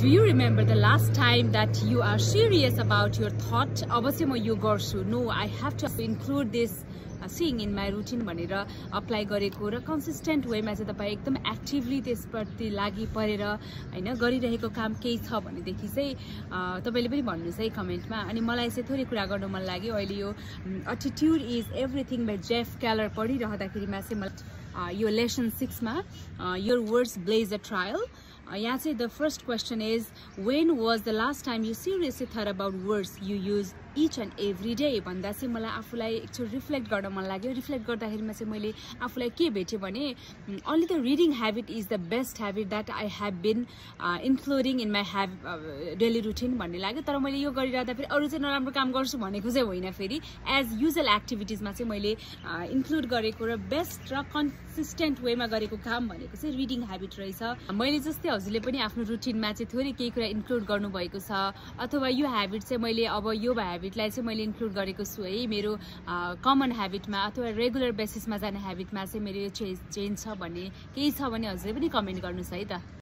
Do you remember the last time that you are serious about your thought? अवश्य म यो गर्छु. No, I have to include this seeing in my routine भनेर apply गरेको र consistent वेमा चाहिँ तपाईं एकदम एक्टिभली त्यसप्रति लागि परेर हैन गरिरहेको काम केही छ भनेदेखि चाहिँ तपाईले पनि भन्नुस् है कमेन्टमा. अनि मलाई चाहिँ थोरै कुरा गर्न मन लाग्यो. अहिले यो attitude is everything by Jeff Keller पढिरहँदाखेरिमा चाहिँ मलाई यो लेसन 6 मा your words blaze a trail. यहाँ चाहिँ the first question is when was the last time you seriously thought about words you use each and every day भन्दा चाहिँ मलाई आफूलाई एकचोटि रिफ्लेक्ट गर्न मन लाग्यो. रिफ्लेक्ट गर्दाखेरिमा चाहिँ मैले आफूलाई के भेटेँ भने only the reading habit is the best habit that I have been including in my daily routine भन्ने लाग्यो. तर मैले यो गरिरहँदा फेरि अरू चाहिँ नराम्रो काम गर्छु भनेको चाहिँ होइन. फेरि एज युजुअल एक्टिभिटिजमा चाहिँ मैले इन्क्लुड गरेको र बेस्ट र कन्सिस्टेन्ट वेमा गरेको काम भनेको चाहिँ रिडिङ ह्याबिट रहेछ. मैले जस्तै हजुरले पनि आफ्नो रुटिनमा चाहिँ थोरै केही कुरा इन्क्लुड गर्नुभएको छ अथवा यो ह्याबिट चाहिँ मैले अब यो ह्याबिटलाई चाहिँ मैले इन्क्लुड गरेको छु है मेरो कमन ह्याबिटमा अथवा रेगुलर बेसिसमा जाने ह्याबिटमा चाहिँ मेरो यो चेन्ज छ भन्ने केही छ भने हजुरले पनि कमेन्ट गर्नुहोस् है त.